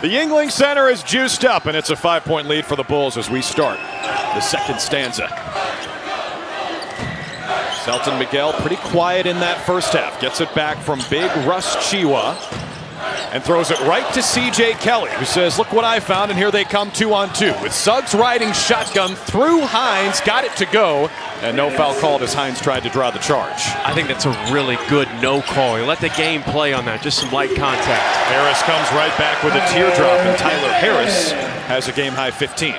The Yuengling Center is juiced up, and it's a 5-point lead for the Bulls as we start the second stanza. Selton Miguel pretty quiet in that first half. Gets it back from big Russ Chiwa and throws it right to C.J. Kelly, who says, look what I found, and here they come 2-on-2. With Suggs riding shotgun through Hines, got it to go, and no foul called as Hines tried to draw the charge. I think that's a really good no call. You let the game play on that, just some light contact. Harris comes right back with a teardrop, and Tyler Harris has a game-high 15.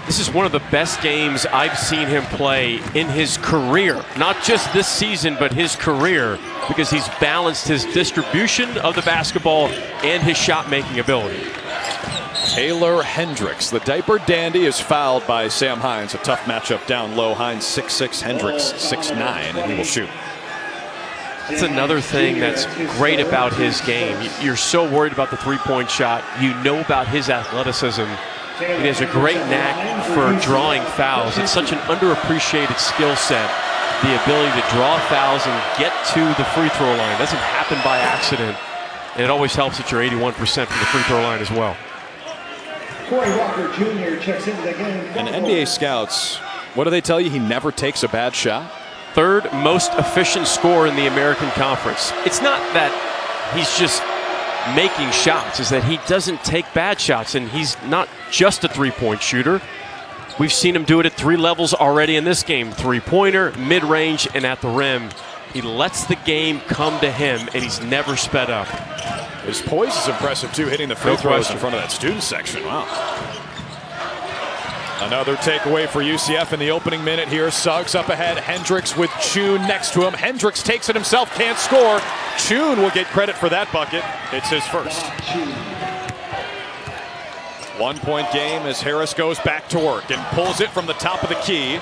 This is one of the best games I've seen him play in his career. Not just this season, but his career, because he's balanced his distribution of the basketball and his shot-making ability. Taylor Hendricks, the diaper dandy, is fouled by Sam Hines. A tough matchup down low. Hines 6'6", Hendricks 6'9", and he will shoot. That's another thing that's great about his game. You're so worried about the three-point shot. You know about his athleticism. He has a great knack for drawing fouls. It's such an underappreciated skill set. The ability to draw fouls and get to the free throw line doesn't happen by accident. And it always helps that you're 81% from the free throw line as well. Corey Walker Jr. checks into the game. And NBA scouts, what do they tell you? He never takes a bad shot? Third most efficient scorer in the American Conference. It's not that he's just making shots, is that he doesn't take bad shots, and he's not just a three-point shooter. We've seen him do it at three levels already in this game. Three-pointer, mid-range, and at the rim. He lets the game come to him, and he's never sped up. His poise is impressive, too, hitting the free throws in front of that student section. Wow. Another takeaway for UCF in the opening minute here. Suggs up ahead. Hendricks with Chun next to him. Hendricks takes it himself, can't score. Chun will get credit for that bucket. It's his first. 1-point game as Harris goes back to work and pulls it from the top of the key.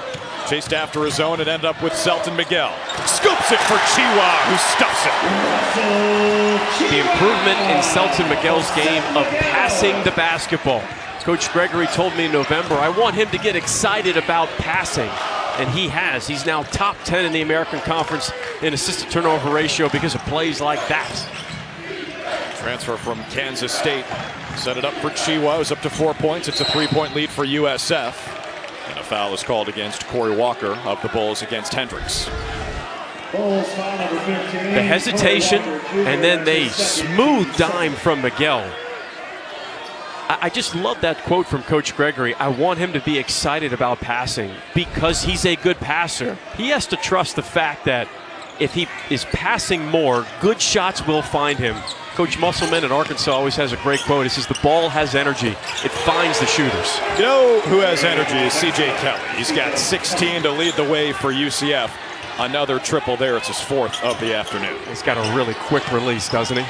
Chased after his own and ended up with Selton Miguel. Scoops it for Chiwa, who stuffs it. The improvement in Selton Miguel's game of passing the basketball. Coach Gregory told me in November, I want him to get excited about passing. And he has. He's now top 10 in the American Conference in assist to turnover ratio because of plays like that. Transfer from Kansas State. Set it up for Chiwa, who's up to 4 points. It's a 3-point lead for USF. And a foul is called against Corey Walker of the Bulls against Hendricks. Bulls foul number 15. The hesitation, and then the smooth dime from Miguel. I just love that quote from Coach Gregory. I want him to be excited about passing because he's a good passer. He has to trust the fact that if he is passing more, good shots will find him. Coach Musselman at Arkansas always has a great quote. He says, the ball has energy. It finds the shooters. You know who has energy is C.J. Kelly. He's got 16 to lead the way for UCF. Another triple there. It's his fourth of the afternoon. He's got a really quick release, doesn't he?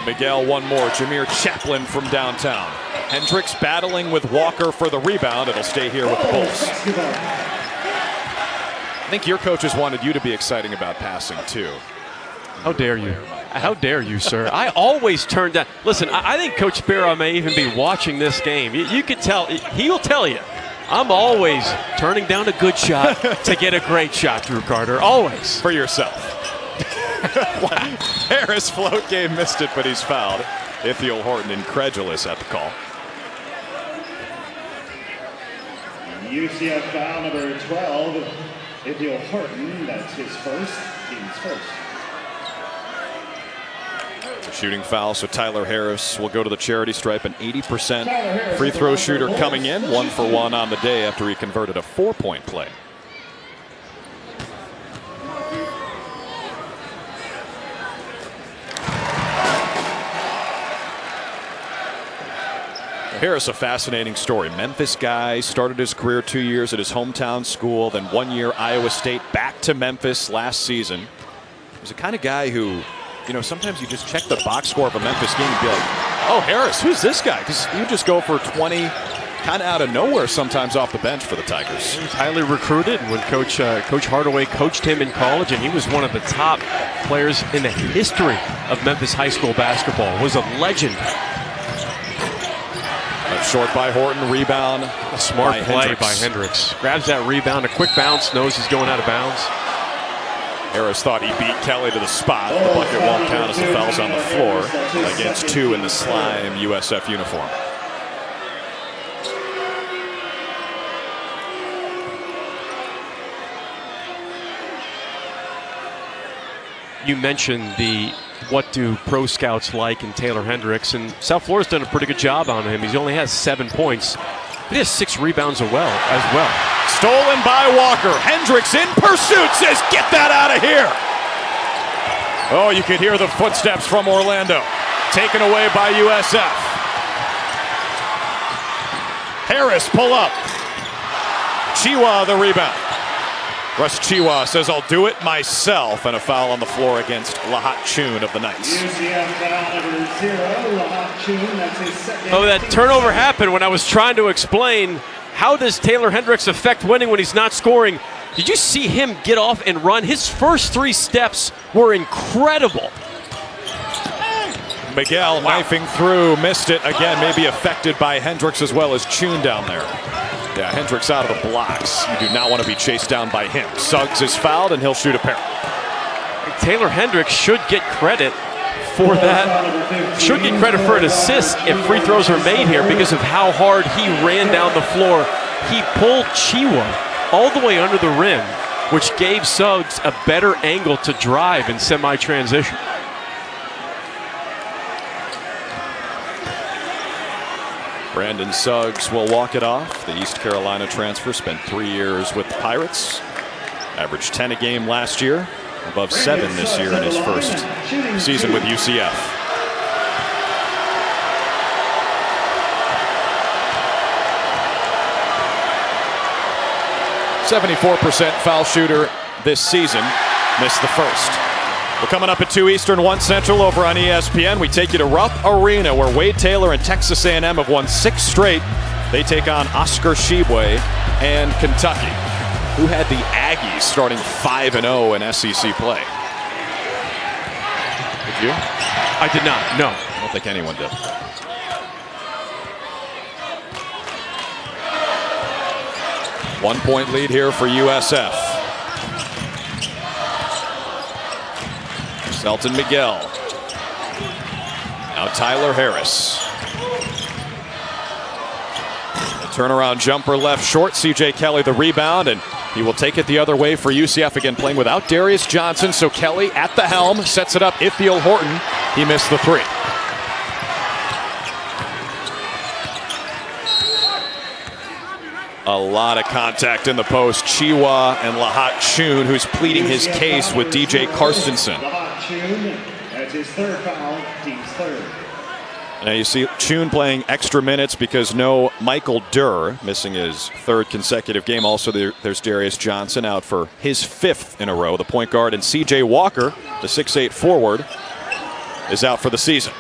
Miguel one more. Jameer Chaplin from downtown. Hendricks battling with Walker for the rebound. It'll stay here with the Bulls. I think your coaches wanted you to be exciting about passing too. How dare you? How dare you, sir? I always turn down. Listen, I think Coach Sparrow may even be watching this game. You could tell. He'll tell you. I'm always turning down a good shot to get a great shot, Drew Carter. Always. For yourself. Harris float game missed it, but he's fouled. Ithiel Horton incredulous at the call. UCF foul number 12. Ithiel Horton, that's his first, team's first. A shooting foul, so Tyler Harris will go to the charity stripe. An 80% free throw shooter coming in, 1 for 1 on the day after he converted a 4-point play. Harris, a fascinating story. Memphis guy, started his career 2 years at his hometown school, then 1 year Iowa State, back to Memphis last season. He was the kind of guy who, you know, sometimes you just check the box score of a Memphis game and be like, oh, Harris, who's this guy? Because you just go for 20 kind of out of nowhere sometimes off the bench for the Tigers. He was highly recruited when Coach Hardaway coached him in college, and he was one of the top players in the history of Memphis high school basketball. Was a legend. Short by Horton, rebound. A smart play by Hendricks. Grabs that rebound, a quick bounce, knows he's going out of bounds. Harris thought he beat Kelly to the spot. The bucket won't count as the foul's on the floor against 2 in the slime USF uniform. You mentioned the what do pro scouts like in Taylor Hendricks, and South Florida's done a pretty good job on him. He only has 7 points, but he has 6 rebounds as well. Stolen by Walker. Hendricks in pursuit, says, get that out of here. Oh, you could hear the footsteps from Orlando. Taken away by USF. Harris pull up. Chiwa the rebound. Russ Chiwa says, I'll do it myself, and a foul on the floor against Lahat Chun of the Knights. Oh, that turnover happened when I was trying to explain how does Taylor Hendricks affect winning when he's not scoring. Did you see him get off and run? His first 3 steps were incredible. Miguel knifing through, missed it again, maybe affected by Hendricks as well as Chun down there. Yeah, Hendricks out of the blocks. You do not want to be chased down by him. Suggs is fouled and he'll shoot a pair. Taylor Hendricks should get credit for that. Should get credit for an assist if free throws are made here because of how hard he ran down the floor. He pulled Chiwa all the way under the rim, which gave Suggs a better angle to drive in semi-transition. Brandon Suggs will walk it off. The East Carolina transfer spent 3 years with the Pirates. Averaged 10 a game last year. Above 7 this year in his first season with UCF. .74% foul shooter this season. Missed the first. We're coming up at 2 Eastern, 1 Central over on ESPN. We take you to Rupp Arena, where Wade Taylor and Texas A&M have won 6 straight. They take on Oscar Tshiebwe and Kentucky, who had the Aggies starting 5-0 in SEC play. Did you? I did not, no. I don't think anyone did. One-point lead here for USF. Selton Miguel. Now Tyler Harris. A turnaround jumper left short. CJ Kelly the rebound, and he will take it the other way for UCF, again playing without Darius Johnson. So Kelly at the helm, sets it up. Ithiel Horton, he missed the 3. A lot of contact in the post. Chiwa and Lahat Chun, who's pleading his case with DJ Karstensen. That's his 3rd foul, team's 3rd. Now you see Chun playing extra minutes because no Michael Durr, missing his 3rd consecutive game. Also there's Darius Johnson out for his 5th in a row. The point guard, and CJ Walker, the 6'8 forward, is out for the season.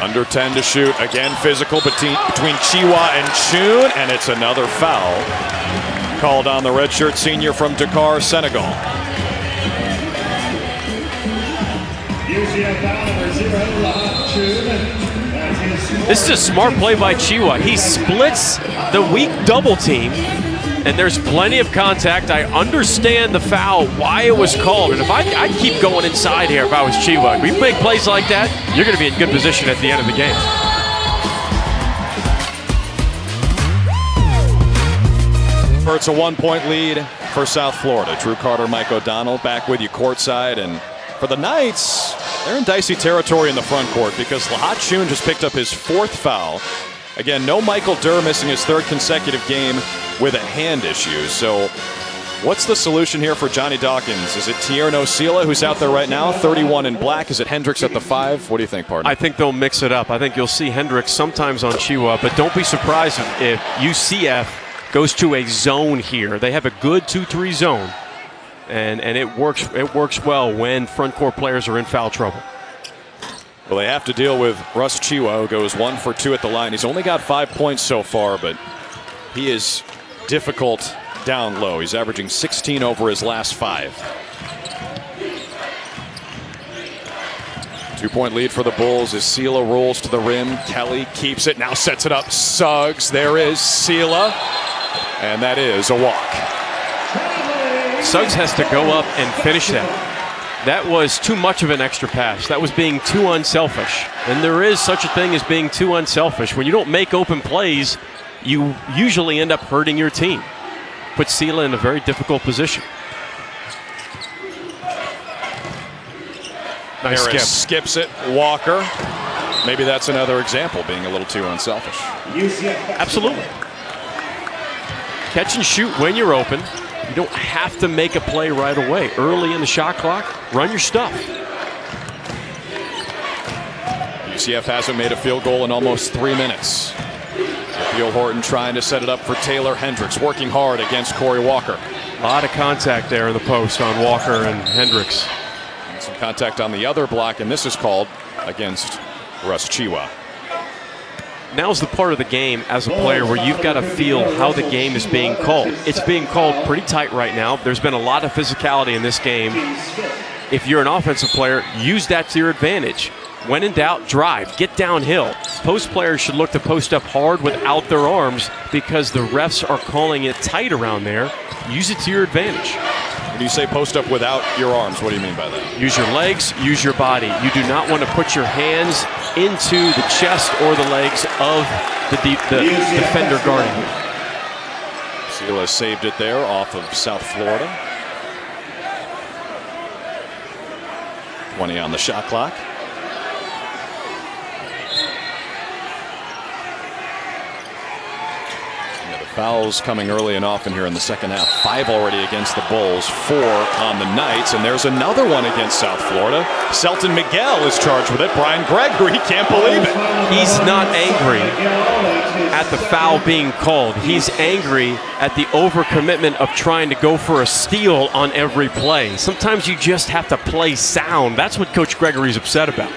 Under 10 to shoot. Again, physical between Chiwa and Chun, and it's another foul called on the redshirt senior from Dakar, Senegal. This is a smart play by Chiwa. He splits the weak double team, and there's plenty of contact. I understand the foul, why it was called, and if I'd keep going inside here if I was Chiwa. If you make plays like that, you're going to be in good position at the end of the game. It's a 1-point lead for South Florida. Drew Carter, Mike O'Donnell back with you courtside, and for the Knights, they're in dicey territory in the front court because Lahat Chun just picked up his 4th foul. Again, no Michael Durr, missing his 3rd consecutive game with a hand issue. So what's the solution here for Johnny Dawkins? Is it Tierno Sila, who's out there right now, 31 in black? Is it Hendricks at the 5? What do you think, partner? I think they'll mix it up. I think you'll see Hendricks sometimes on Chiwa, but don't be surprised if UCF goes to a zone here. They have a good 2-3 zone, and it works well when front court players are in foul trouble. Well, they have to deal with Russ Chiwa, who goes 1 for 2 at the line. He's only got 5 points so far, but he is difficult down low. He's averaging 16 over his last 5. 2-point lead for the Bulls as Sela rolls to the rim. Kelly keeps it, now sets it up. Suggs, there is Sela. And that is a walk. Suggs has to go up and finish that. That was too much of an extra pass. That was being too unselfish. And there is such a thing as being too unselfish. When you don't make open plays, you usually end up hurting your team. Put Sela in a very difficult position. Nice skip. Harris skips it. Walker. Maybe that's another example, being a little too unselfish. Absolutely. Catch and shoot when you're open. You don't have to make a play right away. Early in the shot clock, run your stuff. UCF hasn't made a field goal in almost 3 minutes. Theo Horton trying to set it up for Taylor Hendricks, working hard against Corey Walker. A lot of contact there in the post on Walker and Hendricks. And some contact on the other block, and this is called against Russ Chiwa. Now's the part of the game as a player where you've got to feel how the game is being called. It's being called pretty tight right now. There's been a lot of physicality in this game. If you're an offensive player, use that to your advantage. When in doubt, drive, get downhill. Post players should look to post up hard without their arms because the refs are calling it tight around there. Use it to your advantage. When you say post up without your arms, what do you mean by that? Use your legs, use your body. You do not want to put your hands into the chest or the legs of the defender guarding you. Sela saved it there off of South Florida. 20 on the shot clock. Fouls coming early and often here in the second half. 5 already against the Bulls, 4 on the Knights, and there's another one against South Florida. Selton Miguel is charged with it. Brian Gregory can't believe it. He's not angry at the foul being called. He's angry at the overcommitment of trying to go for a steal on every play. Sometimes you just have to play sound. That's what Coach Gregory's upset about.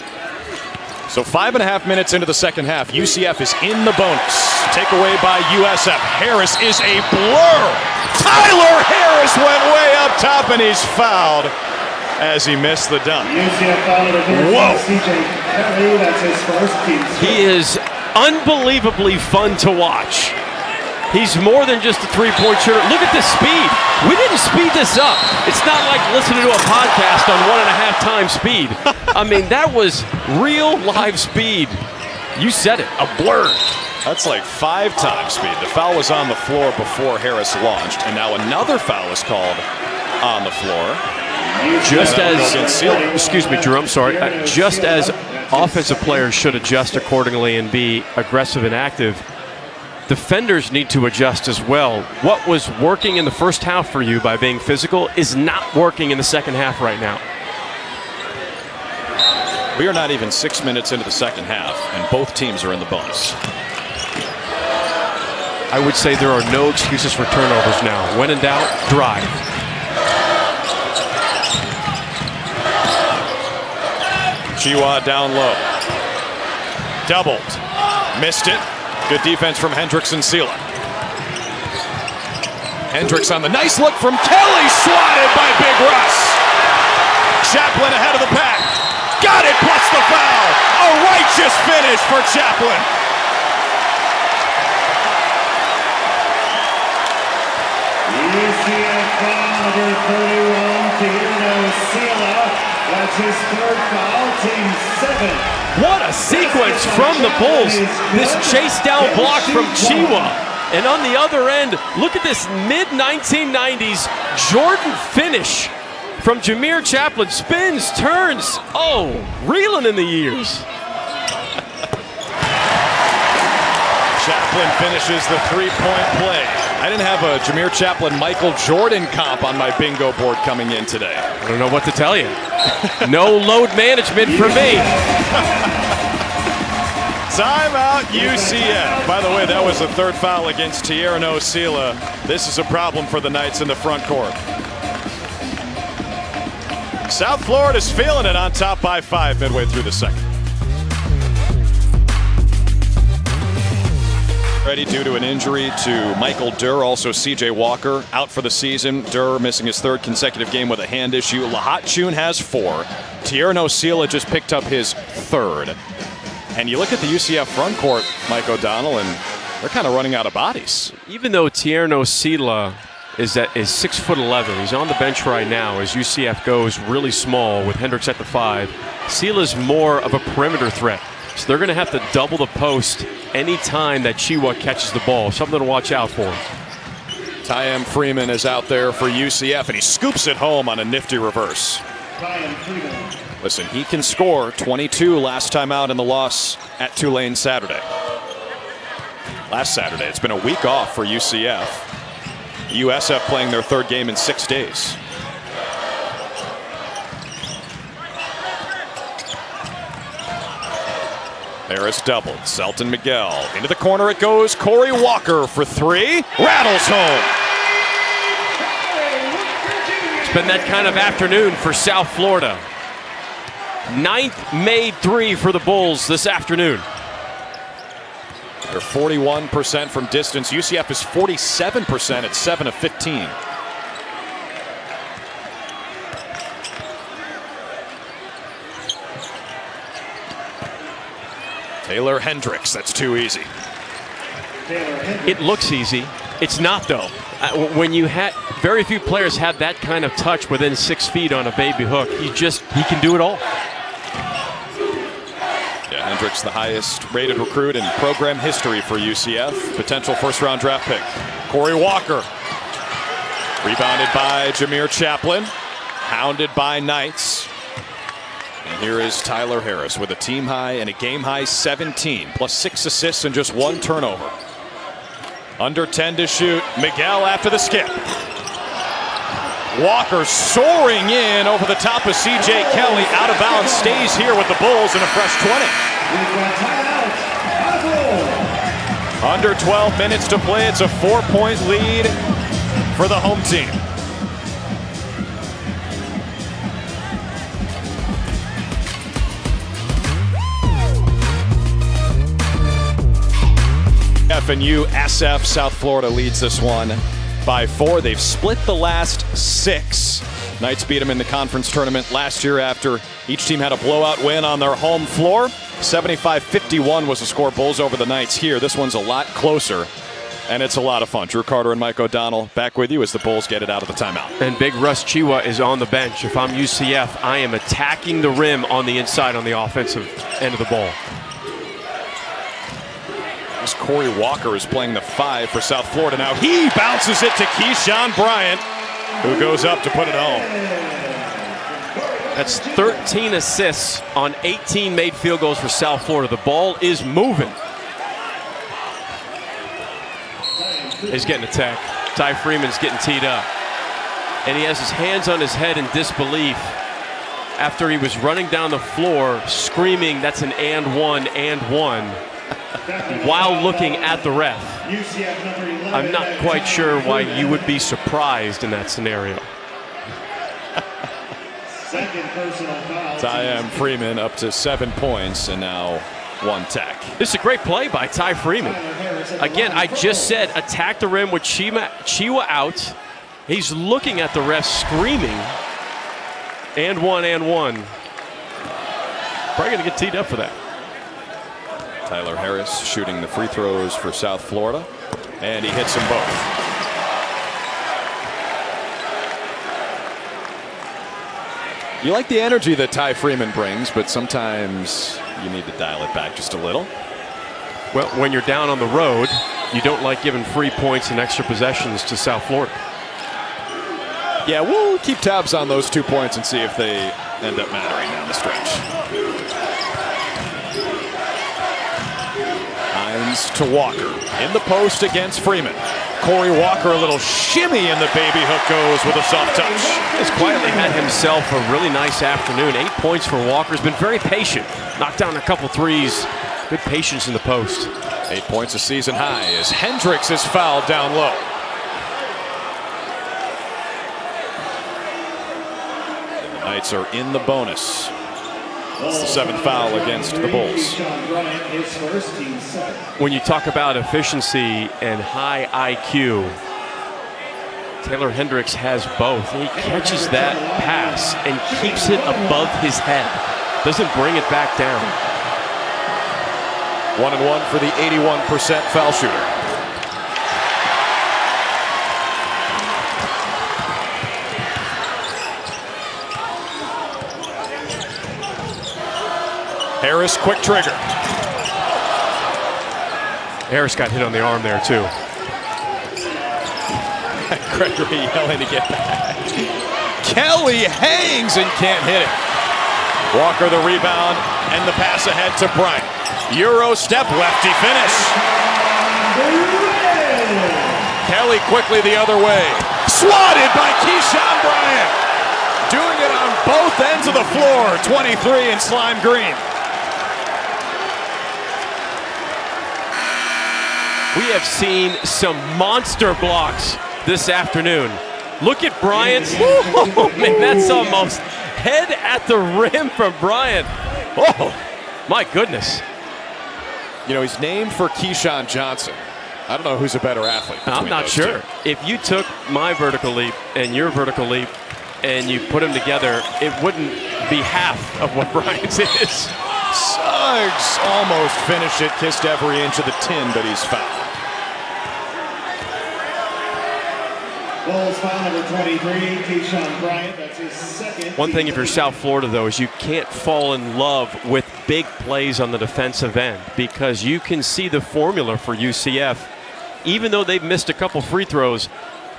So 5.5 minutes into the second half, UCF is in the bonus. Takeaway by USF. Harris is a blur. Tyler Harris went way up top and he's fouled as he missed the dunk. Whoa. That's his first team. He is unbelievably fun to watch. He's more than just a three-point shooter. Look at this speed. We didn't speed this up. It's not like listening to a podcast on 1.5 times speed. I mean, that was real live speed. You said it, a blur. That's like 5 times speed. The foul was on the floor before Harris launched, and now another foul is called on the floor. Just as, excuse me, Drew, I'm sorry. Just as offensive players should adjust accordingly and be aggressive and active, defenders need to adjust as well. What was working in the first half for you by being physical is not working in the second half right now. We are not even 6 minutes into the second half, and both teams are in the bonus. I would say there are no excuses for turnovers now. When in doubt, drive. Chiwa down low. Doubled. Missed it. Good defense from Hendricks and Sela. Hendricks on the nice look from Kelly. Swatted by Big Russ. Chaplin ahead of the pack. Got it, plus the foul. A righteous finish for Chaplin. UCF foul number 31, Tierno Sela. That's his third foul, team 7. What a sequence from the Bulls. This chase down block from Chiwa. And on the other end, look at this mid-1990s Jordan finish from Jameer Chaplin. Spins, turns, oh, reeling in the years. Chaplin finishes the three-point play. I didn't have a Jameer Chaplin Michael Jordan comp on my bingo board coming in today. I don't know what to tell you. No load management for me. Timeout UCF. By the way, that was the third foul against Tierno Sela. This is a problem for the Knights in the front court. South Florida's feeling it, on top by 5 midway through the second. Ready due to an injury to Michael Durr, also C.J. Walker out for the season. Durr missing his 3rd consecutive game with a hand issue. Lahat-Chun has 4. Tierno Sila just picked up his 3rd. And you look at the UCF front court, Mike O'Donnell, and they're kind of running out of bodies. Even though Tierno Sila is 6'11", he's on the bench right now as UCF goes really small with Hendricks at the 5. Sila's more of a perimeter threat, so they're going to have to double the post any time that Chiwa catches the ball. Something to watch out for. Tyam Freeman is out there for UCF, and he scoops it home on a nifty reverse. Listen, he can score. 22 last time out in the loss at Tulane last Saturday. It's been a week off for UCF. USF playing their 3rd game in 6 days. Harris doubled. Selton Miguel into the corner it goes. Corey Walker for 3. Rattles home. It's been that kind of afternoon for South Florida. 9th made 3 for the Bulls this afternoon. They're 41% from distance. UCF is 47% at 7 of 15. Taylor Hendricks, that's too easy. It looks easy. It's not, though. When you had very few players have that kind of touch within 6 feet on a baby hook, he can do it all. Yeah, Hendricks, the highest rated recruit in program history for UCF. Potential 1st-round draft pick. Corey Walker. Rebounded by Jameer Chaplin. Hounded by Knights. And here is Tyler Harris with a team high and a game high 17, plus 6 assists and just 1 turnover. Under 10 to shoot. Miguel after the skip. Walker soaring in over the top of C.J. Kelly. Out of bounds, stays here with the Bulls in a fresh 20. Under 12 minutes to play. It's a 4-point lead for the home team. FNU SF South Florida leads this one by 4. They've split the last 6. Knights beat them in the conference tournament last year after each team had a blowout win on their home floor. 75-51 was the score. Bulls over the Knights here. This one's a lot closer, and it's a lot of fun. Drew Carter and Mike O'Donnell back with you as the Bulls get it out of the timeout. And big Russ Chiwa is on the bench. If I'm UCF, I am attacking the rim on the inside on the offensive end of the ball. Corey Walker is playing the 5 for South Florida now. He bounces it to Keyshawn Bryant, who goes up to put it home. That's 13 assists on 18 made field goals for South Florida. The ball is moving. He's getting attacked. Ty Freeman's getting teed up. And he has his hands on his head in disbelief after he was running down the floor screaming, "That's an and one," while looking at the ref. I'm not quite sure why you would be surprised in that scenario. Tyam Freeman up to 7 points and now 1 tech. This is a great play by Ty Freeman. Again, I just said attack the rim with Chiwa out. He's looking at the ref screaming, and one. Probably going to get teed up for that. Tyler Harris shooting the free throws for South Florida, and he hits them both. You like the energy that Ty Freeman brings, but sometimes you need to dial it back just a little. Well, when you're down on the road, you don't like giving free points and extra possessions to South Florida. Yeah, we'll keep tabs on those 2 points and see if they end up mattering down the stretch. Hines to Walker in the post against Freeman. Corey Walker, a little shimmy, and the baby hook goes with a soft touch. He's quietly had himself a really nice afternoon. 8 points for Walker. Has been very patient. Knocked down a couple threes. Good patience in the post. 8 points a season high as Hendricks is fouled down low. And the Knights are in the bonus. It's the seventh foul against the Bulls. Keyshawn Bryant, his first, team 7. When you talk about efficiency and high IQ, Taylor Hendricks has both. He catches that pass and keeps it above his head. Doesn't bring it back down. 1-1 for the 81% foul shooter. Harris, quick trigger. Harris got hit on the arm there, too. Gregory yelling to get back. Kelly hangs and can't hit it. Walker the rebound and the pass ahead to Bryant. Euro step, lefty finish. Kelly quickly the other way. Swatted by Keyshawn Bryant. Doing it on both ends of the floor. 23 in slime green. We have seen some monster blocks this afternoon. Look at Bryant. Oh, man, that's almost head at the rim from Bryant. Oh, my goodness. You know, he's named for Keyshawn Johnson. I don't know who's a better athlete. I'm not sure. If you took my vertical leap and your vertical leap and you put them together, it wouldn't be half of what Bryant's is. Suggs almost finished it, kissed every inch of the tin, but he's fouled. Bulls foul number 23, Keyshawn Bryant. That's his second. One thing if you're South Florida, though, is you can't fall in love with big plays on the defensive end because you can see the formula for UCF. Even though they've missed a couple free throws,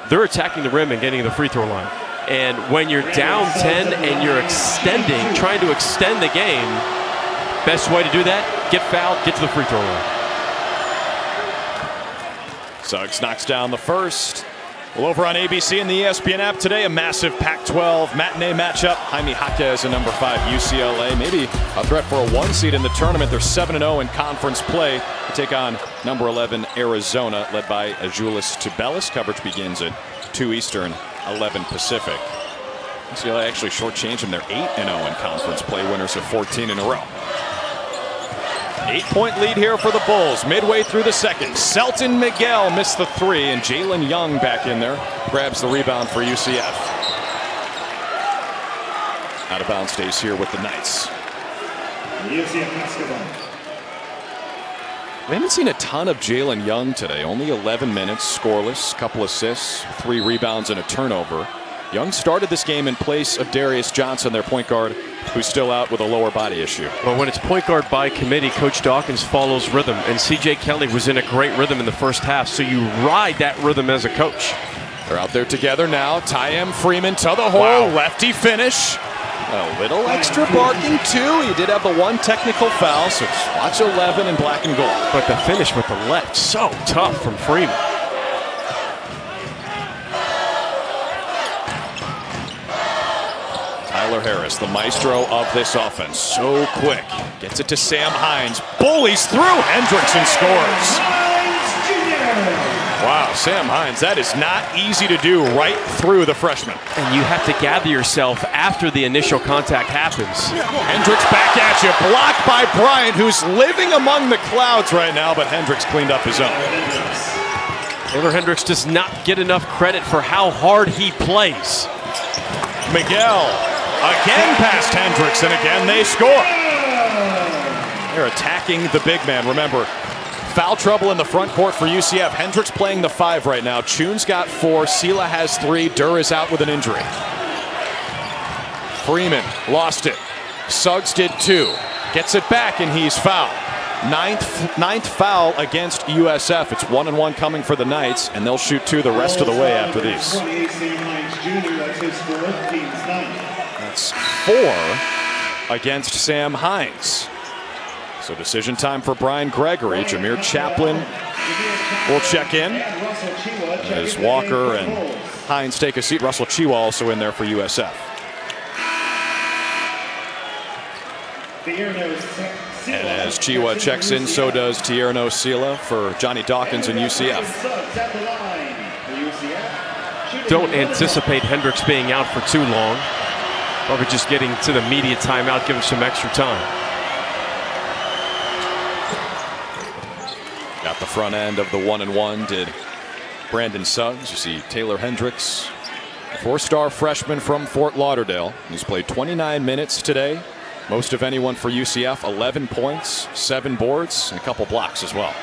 they're attacking the rim and getting to the free throw line. And when you're down 10 and you're extending, trying to extend the game, best way to do that, get fouled, get to the free throw line. Suggs knocks down the first. Well, over on ABC and the ESPN app today, a massive Pac-12 matinee matchup. Jaime Jaquez and number 5 UCLA. Maybe a threat for a 1 seed in the tournament. They're 7-0 in conference play. They take on number 11 Arizona, led by Azuolas Tubelis. Coverage begins at 2 Eastern, 11 Pacific. UCLA actually shortchanged them. They're 8-0 in conference play, winners of 14 in a row. 8-point lead here for the Bulls midway through the second. Selton Miguel missed the 3, and Jalen Young back in there grabs the rebound for UCF. Out of bounds stays here with the Knights. UCF basketball. We haven't seen a ton of Jalen Young today. Only 11 minutes, scoreless, couple assists, 3 rebounds and a turnover. Young started this game in place of Darius Johnson, their point guard, who's still out with a lower body issue. Well, when it's point guard by committee, Coach Dawkins follows rhythm, and C.J. Kelly was in a great rhythm in the first half, so you ride that rhythm as a coach. They're out there together now. Tyem Freeman to the hole, Wow. lefty finish. A little extra barking too. He did have the 1 technical foul, so watch 11 in black and gold. But the finish with the left, so tough from Freeman. Tyler Harris, the maestro of this offense, so quick. Gets it to Sam Hines. Bullies through Hendricks and scores. Wow, Sam Hines, that is not easy to do right through the freshman. And you have to gather yourself after the initial contact happens. Hendricks back at you, blocked by Bryant, who's living among the clouds right now, but Hendricks cleaned up his own. Taylor Hendricks does not get enough credit for how hard he plays. Miguel again past Hendricks, and again they score. They're attacking the big man. Remember, foul trouble in the front court for UCF. Hendricks playing the 5 right now. Chune's got 4. Sela has 3. Durr is out with an injury. Freeman lost it. Suggs did 2. Gets it back, and he's fouled. Ninth foul against USF. It's 1-1 coming for the Knights, and they'll shoot 2 the rest of the way after these. 28, Sam Hines Jr., that's his 4th, team's 9th. That's 4 against Sam Hines. So decision time for Brian Gregory. Jameer Chaplin will check in as Walker and Hines take a seat. Russell Chiwa also in there for USF. And as Chiwa checks in, so does Tierno Sela for Johnny Dawkins and UCF. Don't anticipate Hendricks being out for too long. Probably just getting to the media timeout, give him some extra time. Got the front end of the 1-1 did Brandon Suggs. You see Taylor Hendricks, a 4-star freshman from Fort Lauderdale. He's played 29 minutes today. Most of anyone for UCF, 11 points, 7 boards, and a couple blocks as well.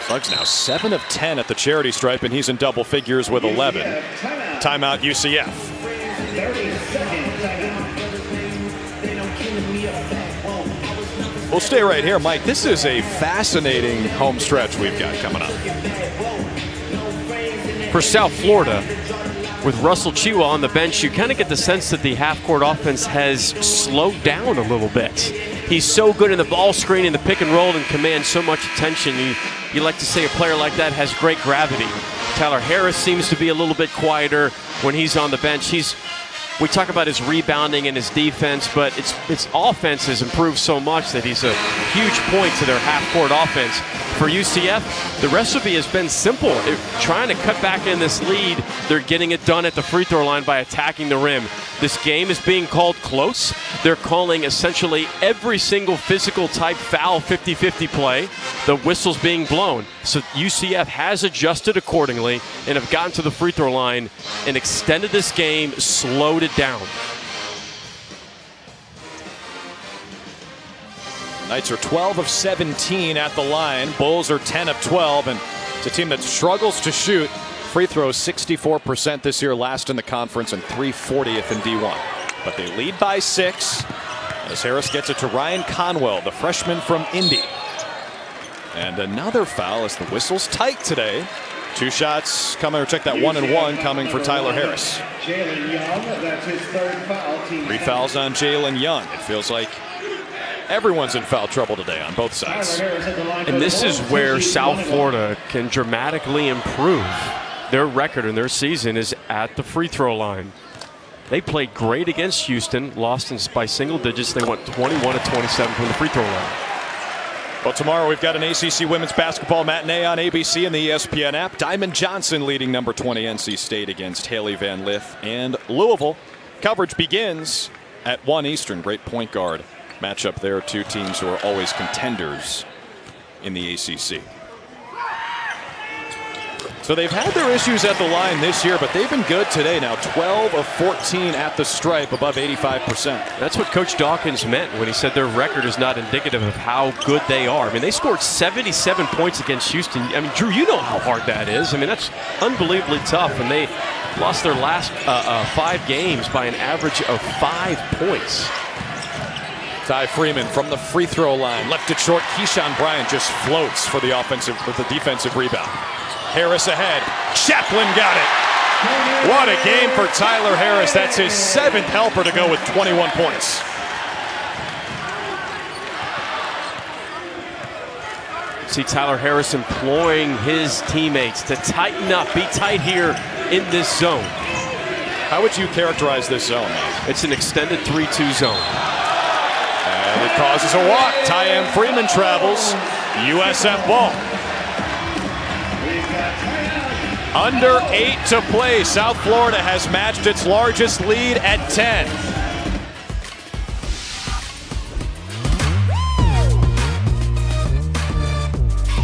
Suggs now 7 of 10 at the charity stripe, and he's in double figures with 11. Timeout UCF. 30-second timeout. We'll stay right here, Mike. This is a fascinating home stretch we've got coming up. For South Florida, with Russell Chiwa on the bench, you kind of get the sense that the half-court offense has slowed down a little bit. He's so good in the ball screen and the pick and roll and commands so much attention. You like to say a player like that has great gravity. Tyler Harris seems to be a little bit quieter when he's on the bench. We talk about his rebounding and his defense, but his offense has improved so much that he's a huge point to their half-court offense. For UCF, the recipe has been simple. Trying to cut back in this lead, they're getting it done at the free throw line by attacking the rim. This game is being called close. They're calling essentially every single physical type foul 50-50 play. The whistle's being blown. So UCF has adjusted accordingly and have gotten to the free throw line and extended this game, slowed it down. Knights are 12 of 17 at the line. Bulls are 10 of 12, and it's a team that struggles to shoot. Free throws 64% this year, last in the conference, and 340th in D1. But they lead by 6 as Harris gets it to Ryan Conwell, the freshman from Indy. And another foul as the whistle's tight today. 2 shots coming, or check that 1-1 coming for Tyler Harris. Jalen Young, that's his 3rd foul. 3 fouls on Jalen Young. It feels like everyone's in foul trouble today on both sides. And this is where South Florida can dramatically improve. Their record in their season is at the free throw line. They played great against Houston, lost by single digits. They went 21 of 27 from the free throw line. Well, tomorrow we've got an ACC women's basketball matinee on ABC and the ESPN app. Diamond Johnson leading number 20 NC State against Haley Van Lith and Louisville. Coverage begins at 1 Eastern. Great point guard matchup there. 2 teams who are always contenders in the ACC. So they've had their issues at the line this year, but they've been good today. Now 12 of 14 at the stripe, above 85%. That's what Coach Dawkins meant when he said their record is not indicative of how good they are. I mean, they scored 77 points against Houston. I mean, Drew, you know how hard that is. I mean, that's unbelievably tough. And they lost their last 5 games by an average of 5 points. Ty Freeman from the free throw line, left it short. Keyshawn Bryant just floats for the defensive rebound. Harris ahead. Chaplin got it. What a game for Tyler Harris. That's his 7th helper to go with 21 points. See Tyler Harris employing his teammates to tighten up, be tight here in this zone. How would you characterize this zone, man? It's an extended 3-2 zone. And it causes a walk. Ty Freeman travels. USF ball. Under 8 to play. South Florida has matched its largest lead at 10.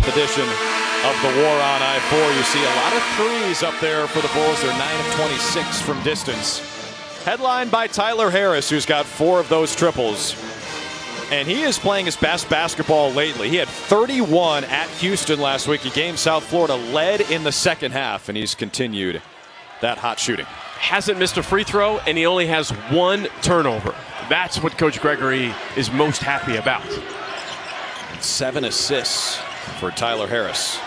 Edition of the War on I-4. You see a lot of threes up there for the Bulls. They're 9 of 26 from distance. Headlined by Tyler Harris, who's got 4 of those triples. And he is playing his best basketball lately. He had 31 at Houston last week, a game South Florida led in the second half, and he's continued that hot shooting. Hasn't missed a free throw, and he only has 1 turnover. That's what Coach Gregory is most happy about. 7 assists for Tyler Harris.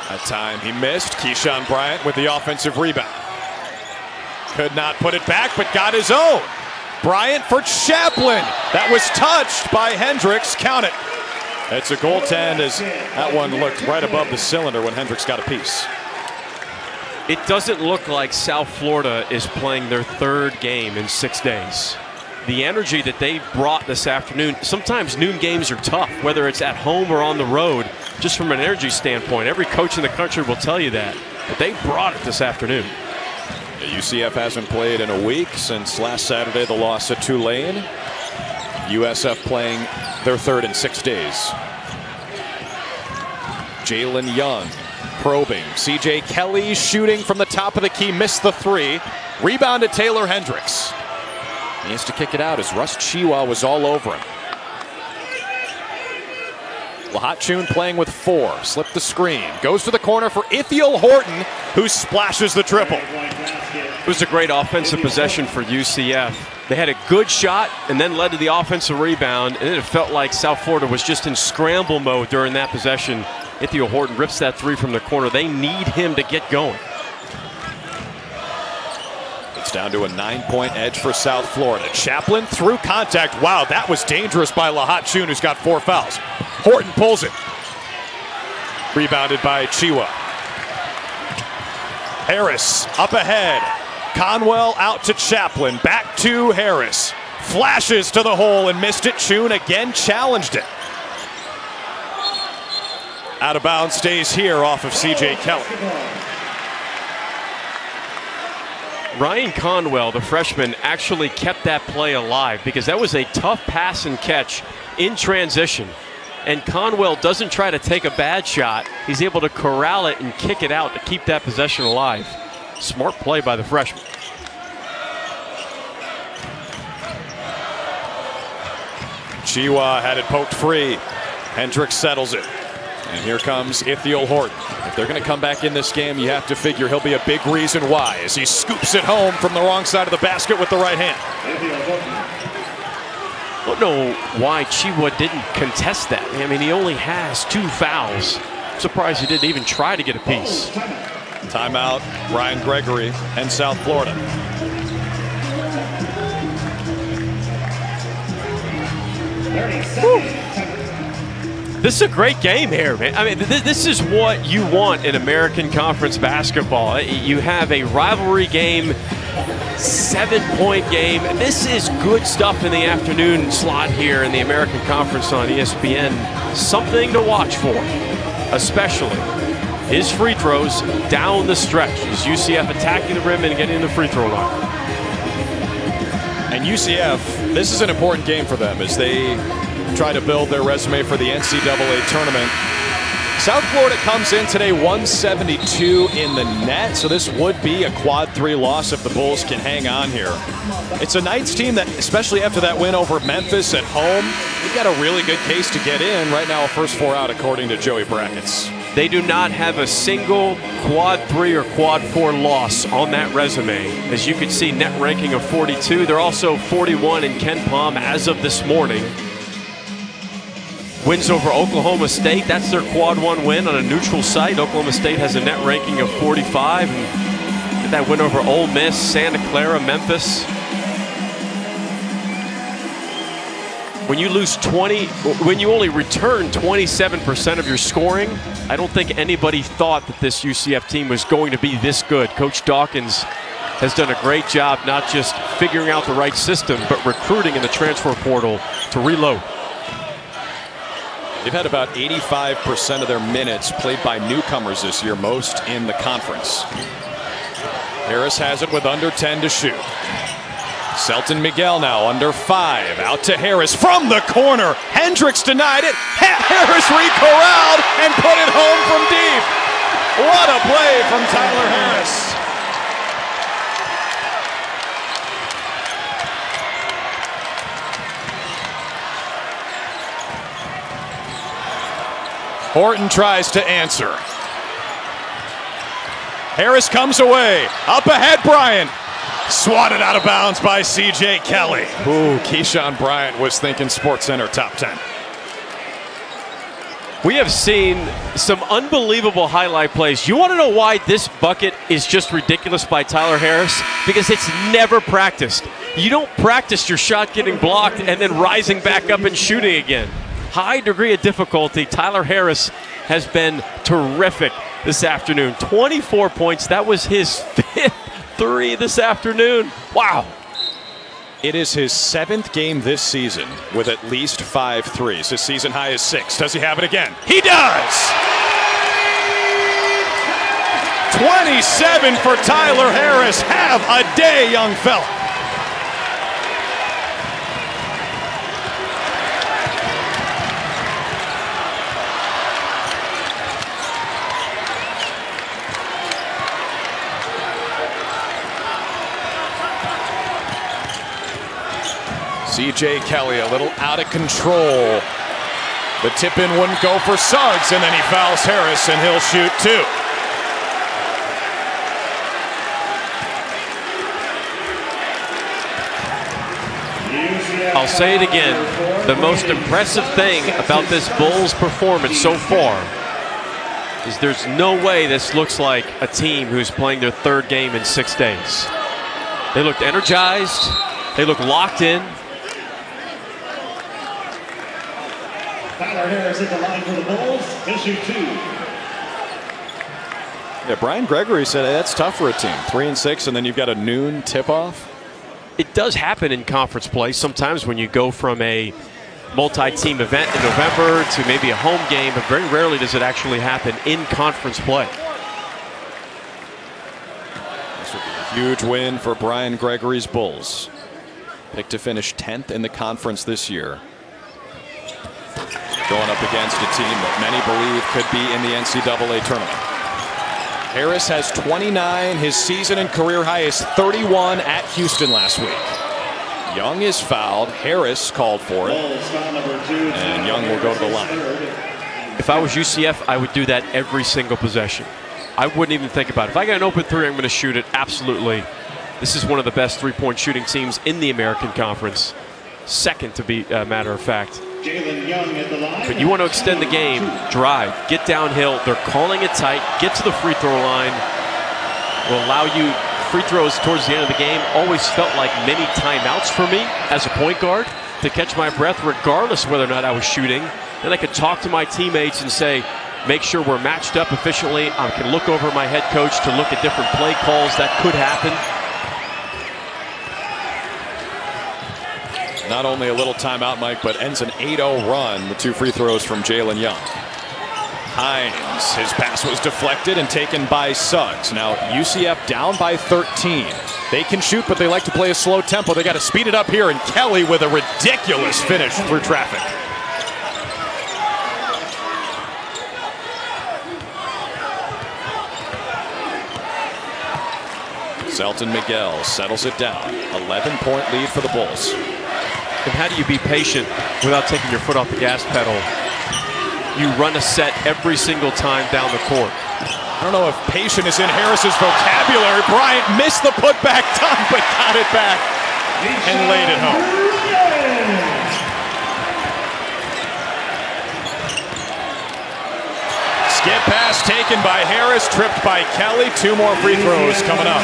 That time he missed. Keyshawn Bryant with the offensive rebound. Could not put it back, but got his own. Bryant for Chaplin. That was touched by Hendricks. Count it. It's a goaltend as that one looked right above the cylinder when Hendricks got a piece. It doesn't look like South Florida is playing their 3rd game in 6 days. the energy that they brought this afternoon. Sometimes noon games are tough, whether it's at home or on the road, just from an energy standpoint. Every coach in the country will tell you that. But they brought it this afternoon. UCF hasn't played in a week since last Saturday, the loss at Tulane. USF playing their third in 6 days. Jalen Young probing. CJ Kelly shooting from the top of the key, missed the three. Rebound to Taylor Hendricks. He has to kick it out as Russ Chiwa was all over him. Lahat-Chun playing with 4. Slipped the screen. Goes to the corner for Ithiel Horton, who splashes the triple. It was a great offensive possession for UCF. They had a good shot and then led to the offensive rebound, and it felt like South Florida was just in scramble mode during that possession. Ithiel Horton rips that 3 from the corner. They need him to get going. It's down to a 9-point edge for South Florida. Chaplin through contact. Wow, that was dangerous by Lahat-Chun, who's got 4 fouls. Horton pulls it. Rebounded by Chiwa. Harris up ahead. Conwell out to Chaplin. Back to Harris. Flashes to the hole and missed it. Chun again challenged it. Out of bounds, stays here off of CJ Kelly. Ryan Conwell, the freshman, actually kept that play alive because that was a tough pass and catch in transition. And Conwell doesn't try to take a bad shot. He's able to corral it and kick it out to keep that possession alive. Smart play by the freshman. Chiwa had it poked free. Hendricks settles it. And here comes Ithiel Horton. If they're going to come back in this game, you have to figure he'll be a big reason why, as he scoops it home from the wrong side of the basket with the right hand. I don't know why Chiwa didn't contest that. I mean, he only has 2 fouls. I'm surprised he didn't even try to get a piece. Timeout, Ryan Gregory and South Florida. This is a great game here, man. I mean, this is what you want in American Conference basketball. You have a rivalry game, 7-point game. This is good stuff in the afternoon slot here in the American Conference on ESPN. Something to watch for, especially his free throws down the stretch as UCF attacking the rim and getting the free throw line. And UCF, this is an important game for them as they try to build their resume for the NCAA tournament. South Florida comes in today 172 in the net, so this would be a quad 3 loss if the Bulls can hang on here. It's a Knights team that, especially after that win over Memphis at home, they've got a really good case to get in. Right now, a first 4 out according to Joey Brackets. They do not have a single quad 3 or quad 4 loss on that resume. As you can see, net ranking of 42. They're also 41 in KenPom as of this morning. Wins over Oklahoma State. That's their quad 1 win on a neutral site. Oklahoma State has a net ranking of 45. And that win over Ole Miss, Santa Clara, Memphis. When you lose 20, when you only return 27% of your scoring, I don't think anybody thought that this UCF team was going to be this good. Coach Dawkins has done a great job not just figuring out the right system, but recruiting in the transfer portal to reload. They've had about 85% of their minutes played by newcomers this year, most in the conference. Harris has it with under 10 to shoot. Selton Miguel now under 5. Out to Harris from the corner. Hendricks denied it. Harris re-corralled and put it home from deep. What a play from Tyler Harris. Horton tries to answer. Harris comes away. Up ahead, Bryant. Swatted out of bounds by CJ Kelly. Ooh, Keyshawn Bryant was thinking SportsCenter top 10. We have seen some unbelievable highlight plays. You want to know why this bucket is just ridiculous by Tyler Harris? Because it's never practiced. You don't practice your shot getting blocked and then rising back up and shooting again. High degree of difficulty. Tyler Harris has been terrific this afternoon. 24 points. That was his 5th 3 this afternoon. Wow. It is his 7th game this season with at least 5 threes. His season high is 6. Does he have it again? He does! 27 for Tyler Harris. Have a day, young fella. C.J. Kelly a little out of control. The tip-in wouldn't go for Suggs, and then he fouls Harris, and he'll shoot 2. I'll say it again. The most impressive thing about this Bulls performance so far is there's no way this looks like a team who's playing their 3rd game in 6 days. They looked energized. They look locked in. Tyler Harris at the line for the Bulls. He'll shoot 2. Yeah, Brian Gregory said that's tough for a team. 3 and 6, and then you've got a noon tip-off. It does happen in conference play sometimes when you go from a multi-team event in November to maybe a home game, but very rarely does it actually happen in conference play. This would be a huge win for Brian Gregory's Bulls. Picked to finish 10th in the conference this year. Going up against a team that many believe could be in the NCAA tournament. Harris has 29. His season and career high is 31 at Houston last week. Young is fouled. Harris called for it. And Young will go to the line. If I was UCF, I would do that every single possession. I wouldn't even think about it. If I got an open 3, I'm going to shoot it. Absolutely. This is one of the best 3-point shooting teams in the American Conference. Second, to be a matter of fact. But you want to extend the game, drive, get downhill. They're calling it tight. Get to the free throw line. Will allow you free throws towards the end of the game. Always felt like many timeouts for me as a point guard to catch my breath regardless whether or not I was shooting. Then I could talk to my teammates and say, make sure we're matched up efficiently. I can look over my head coach to look at different play calls that could happen. Not only a little timeout, Mike, but ends an 8-0 run with 2 free throws from Jalen Young. Hines, his pass was deflected and taken by Suggs. Now UCF down by 13. They can shoot, but they like to play a slow tempo. They got to speed it up here, and Kelly with a ridiculous finish through traffic. Selton Miguel settles it down. 11-point lead for the Bulls. And how do you be patient without taking your foot off the gas pedal? You run a set every single time down the court. I don't know if patient is in Harris's vocabulary. Bryant missed the putback dunk, but got it back and laid it home. Skip pass taken by Harris, tripped by Kelly. 2 more free throws coming up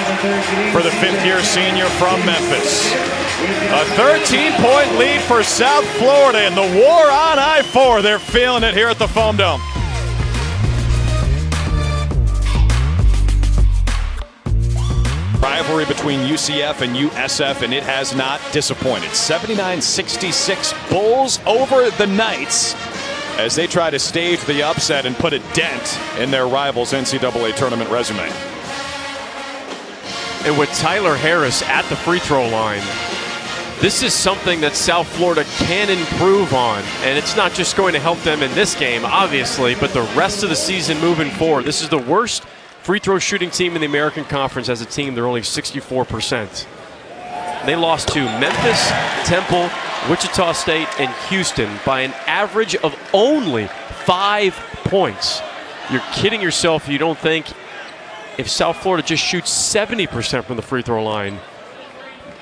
for the 5th-year senior from Memphis. A 13-point lead for South Florida, and the war on I-4. They're feeling it here at the Foam Dome. Rivalry between UCF and USF, and it has not disappointed. 79-66 Bulls over the Knights as they try to stage the upset and put a dent in their rivals' NCAA tournament resume. And with Tyler Harris at the free throw line, this is something that South Florida can improve on. And it's not just going to help them in this game, obviously, but the rest of the season moving forward. This is the worst free throw shooting team in the American Conference. As a team, they're only 64%. They lost to Memphis, Temple, Wichita State, and Houston by an average of only 5 points. You're kidding yourself if you don't think if South Florida just shoots 70% from the free throw line,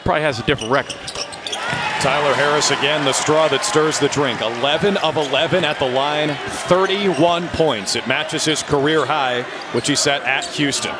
probably has a different record. Tyler Harris again, the straw that stirs the drink. 11 of 11 at the line, 31 points. It matches his career high, which he set at Houston.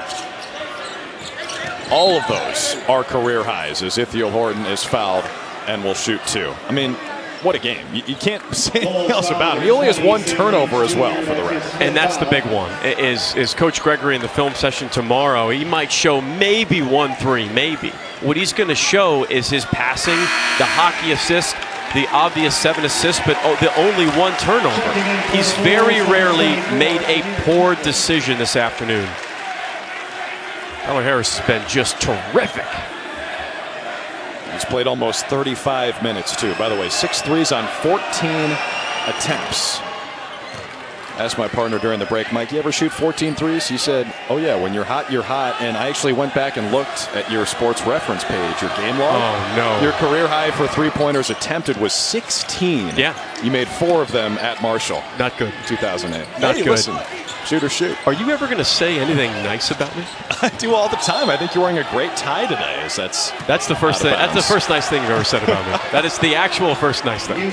All of those are career highs as Ithiel Horton is fouled and will shoot 2. I mean, what a game. You can't say anything else about him. He only has one turnover as well for the Reds. And that's the big one, is Coach Gregory in the film session tomorrow. He might show maybe 1-3, maybe. What he's going to show is his passing, the hockey assist, the obvious 7 assists, but the only one turnover. He's very rarely made a poor decision this afternoon. Tyler Harris has been just terrific. He's played almost 35 minutes, too. By the way, 6 threes on 14 attempts. Asked my partner during the break, Mike, you ever shoot 14 threes? He said, oh, yeah, when you're hot, you're hot. And I actually went back and looked at your sports reference page, your game log. Oh, no. Your career high for three-pointers attempted was 16. Yeah. You made 4 of them at Marshall. Not good. 2008. Not hey, good. Listen, shoot or shoot. Are you ever going to say anything nice about me? I do all the time. I think you're wearing a great tie today. That's the first thing. That's the first nice thing you've ever said about me. That is the actual first nice thing.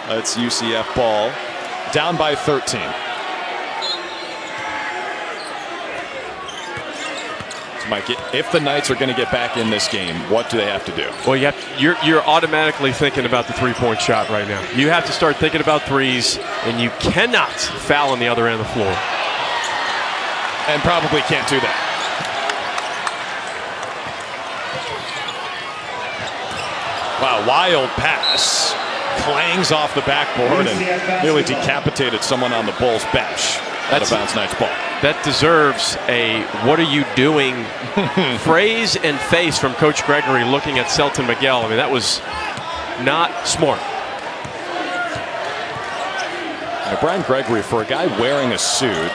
That's UCF ball. Down by 13. So Mike, if the Knights are going to get back in this game, what do they have to do? Well, you're automatically thinking about the three-point shot right now. You have to start thinking about threes, and you cannot foul on the other end of the floor. And probably can't do that. Wow, wild pass. Clangs off the backboard and nearly decapitated someone on the Bulls bench. Out of bounds, Knights ball. That deserves a "what are you doing" phrase and face from Coach Gregory looking at Selton Miguel. I mean, that was not smart. Now, Brian Gregory, for a guy wearing a suit,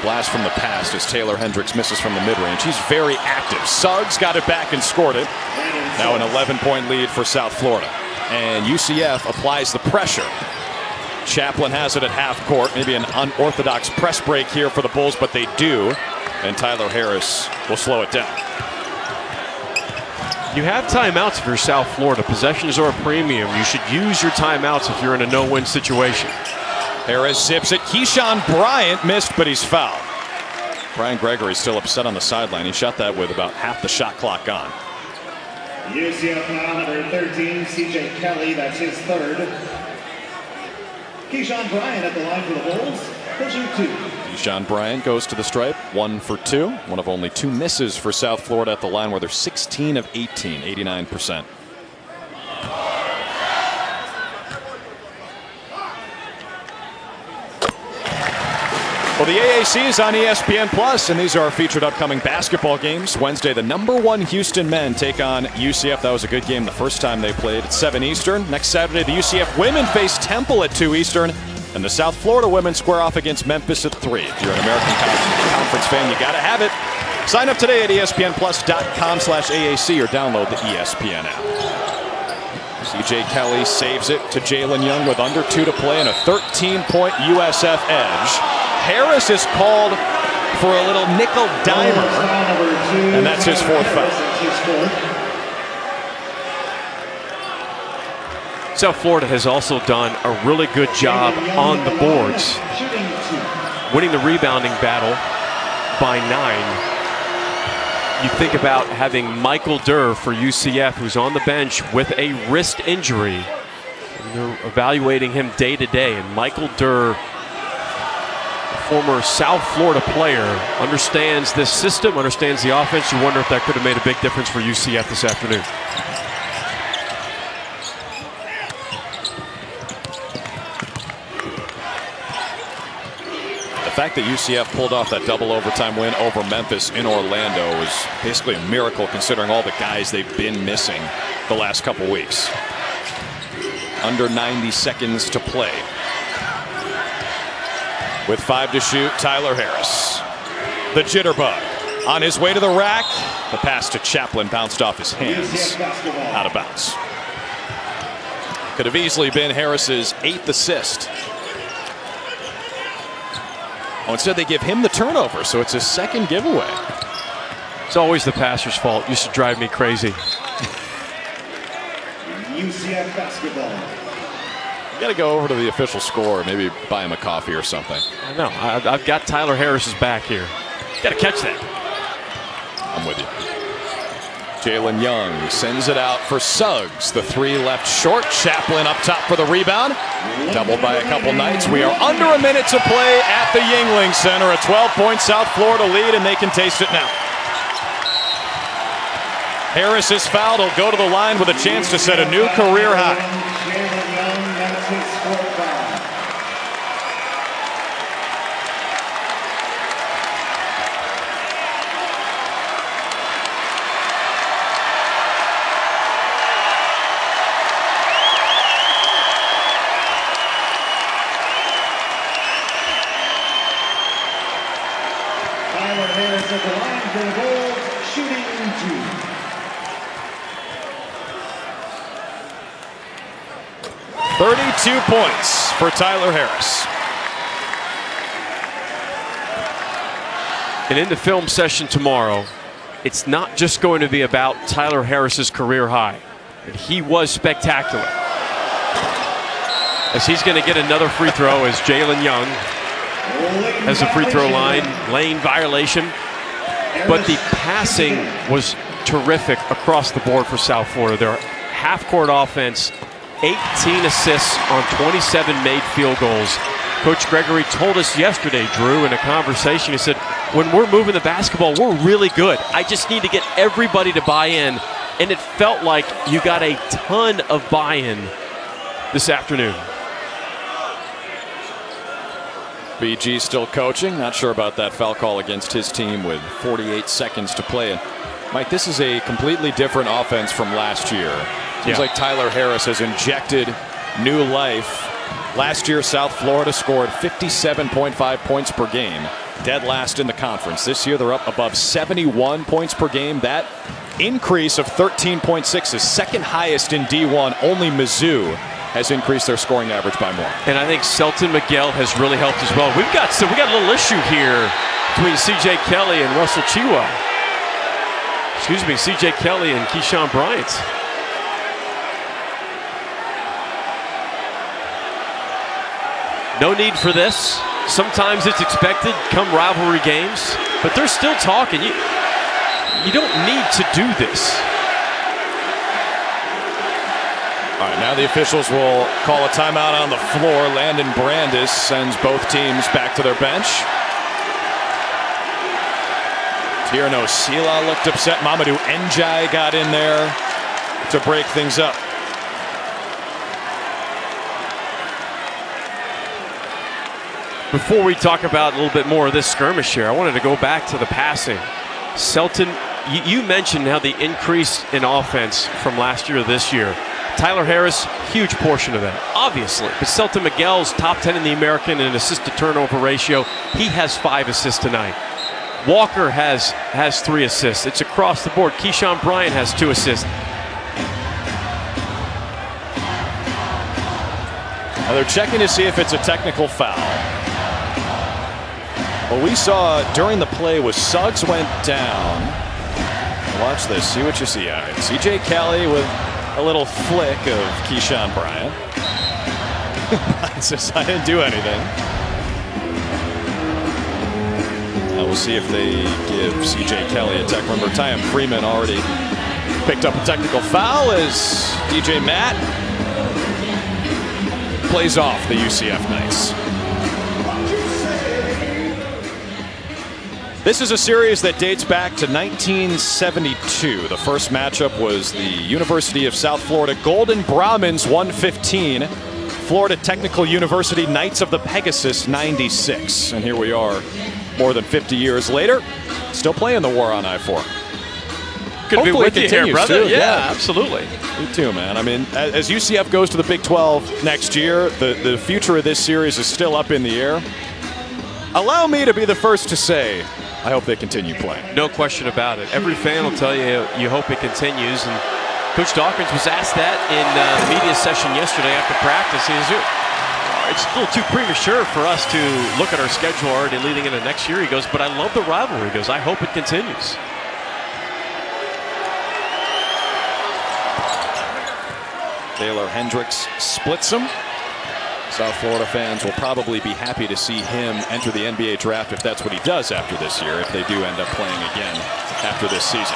blast from the past as Taylor Hendricks misses from the mid-range. He's very active. Suggs got it back and scored it. Now an 11-point lead for South Florida. And UCF applies the pressure. Chaplin has it at half court. Maybe an unorthodox press break here for the Bulls, but they do. And Tyler Harris will slow it down. You have timeouts if you're South Florida. Possessions are a premium. You should use your timeouts if you're in a no-win situation. Harris zips it. Keyshawn Bryant missed, but he's fouled. Brian Gregory still upset on the sideline. He shot that with about half the shot clock gone. UCF foul number 13, CJ Kelly, that's his third. Keyshawn Bryant at the line for the Bulls, pushing 2. Keyshawn Bryant goes to the stripe, 1 for 2. One of only 2 misses for South Florida at the line where they're 16 of 18, 89%. Well, the AAC is on ESPN Plus, and these are our featured upcoming basketball games. Wednesday, the #1 Houston men take on UCF. That was a good game the first time they played at 7 Eastern. Next Saturday, the UCF women face Temple at 2 Eastern, and the South Florida women square off against Memphis at 3. If you're an American Conference fan, you got to have it. Sign up today at ESPNplus.com/AAC or download the ESPN app. CJ Kelly saves it to Jalen Young with under 2 to play and a 13-point USF edge. Harris is called for a little nickel dimer, and that's his 4th foul. South Florida has also done a really good job on the boards, winning the rebounding battle by 9. You think about having Michael Durr for UCF, who's on the bench with a wrist injury. And they're evaluating him day to day, and Michael Durr, former South Florida player, understands this system, understands the offense. You wonder if that could have made a big difference for UCF this afternoon. The fact that UCF pulled off that double overtime win over Memphis in Orlando was basically a miracle considering all the guys they've been missing the last couple weeks. Under 90 seconds to play. With 5 to shoot, Tyler Harris. The jitterbug on his way to the rack. The pass to Chaplin bounced off his hands. Out of bounds. Could have easily been Harris's 8th assist. Oh, instead they give him the turnover, so it's his 2nd giveaway. It's always the passer's fault. It used to drive me crazy. UCF basketball. You got to go over to the official score, maybe buy him a coffee or something. I know. I've got Tyler Harris's back here. Got to catch that. I'm with you. Jalen Young sends it out for Suggs. The three left short. Chaplin up top for the rebound. Doubled by a couple Knights. We are under a minute to play at the Yuengling Center. A 12-point South Florida lead, and they can taste it now. Harris is fouled. He'll go to the line with a chance to set a new career high. Jalen Young, that's his fourth foul. Tyler Harris at the line for the Bulls, shooting 2. 32 points for Tyler Harris. And in the film session tomorrow, it's not just going to be about Tyler Harris's career high. And he was spectacular. As he's going to get another free throw as Jalen Young has a free throw line, lane violation. But the passing was terrific across the board for South Florida. Their half-court offense, 18 assists on 27 made field goals. Coach Gregory told us yesterday, Drew, in a conversation, he said, when we're moving the basketball, we're really good. I just need to get everybody to buy in. And it felt like you got a ton of buy-in this afternoon. BG still coaching. Not sure about that foul call against his team with 48 seconds to play. And Mike, this is a completely different offense from last year. Seems like Tyler Harris has injected new life. Last year, South Florida scored 57.5 points per game, dead last in the conference. This year, they're up above 71 points per game. That increase of 13.6 is second highest in D1. Only Mizzou has increased their scoring average by more. And I think Selton Miguel has really helped as well. We got a little issue here between C.J. Kelly and Russell Chiwa. Excuse me, C.J. Kelly and Keyshawn Bryant. No need for this. Sometimes it's expected come rivalry games, but they're still talking. You don't need to do this. All right, now the officials will call a timeout on the floor. Landon Brandis sends both teams back to their bench. Tierno Sila looked upset. Mamadou Njai got in there to break things up. Before we talk about a little bit more of this skirmish here, I wanted to go back to the passing. Selton, you mentioned how the increase in offense from last year to this year. Tyler Harris, huge portion of that, obviously. But Selton Miguel's top 10 in the American in assist-to-turnover ratio. He has 5 assists tonight. Walker has 3 assists. It's across the board. Keyshawn Bryant has 2 assists. Now they're checking to see if it's a technical foul. What we saw during the play was Suggs went down. Watch this. See what you see. All right. C.J. Kelly with a little flick of Keyshawn Bryant. Bryant says, I didn't do anything. We'll see if they give C.J. Kelly a tech. Remember, Tyam Freeman already picked up a technical foul as DJ Matt plays off the UCF Knights. This is a series that dates back to 1972. The first matchup was the University of South Florida Golden Brahmins 115, Florida Technical University Knights of the Pegasus 96. And here we are more than 50 years later, still playing the war on I-4. Good to be with you here, brother. Too. Yeah, absolutely. You too, man. I mean, as UCF goes to the Big 12 next year, the future of this series is still up in the air. Allow me to be the first to say, I hope they continue playing. No question about it. Every fan will tell you you hope it continues. And Coach Dawkins was asked that in the media session yesterday after practice. He says, it's a little too premature for us to look at our schedule already leading into next year. He goes, but I love the rivalry. He goes, I hope it continues. Taylor Hendricks splits them. South Florida fans will probably be happy to see him enter the NBA draft if that's what he does after this year, if they do end up playing again after this season.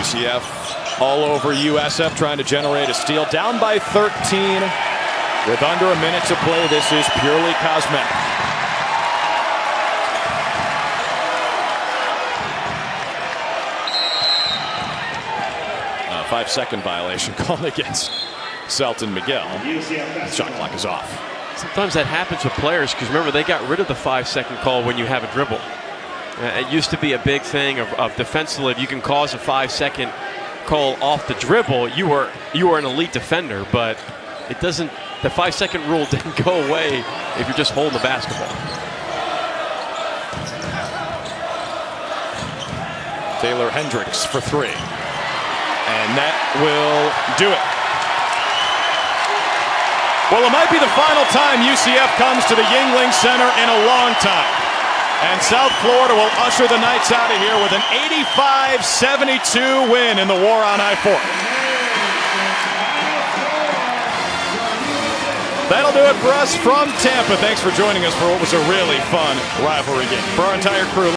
UCF all over USF trying to generate a steal. Down by 13 with under a minute to play. This is purely cosmetic. 5-second violation called against Selton Miguel. Shot clock is off. Sometimes that happens with players because remember they got rid of the 5-second call when you have a dribble. It used to be a big thing of defensively. If you can cause a 5-second call off the dribble, you were an elite defender. But it doesn't. The 5-second rule didn't go away if you're just holding the basketball. Taylor Hendricks for three. And that will do it. Well, it might be the final time UCF comes to the Yuengling Center in a long time. And South Florida will usher the Knights out of here with an 85-72 win in the war on I-4. That'll do it for us from Tampa. Thanks for joining us for what was a really fun rivalry game. For our entire crew.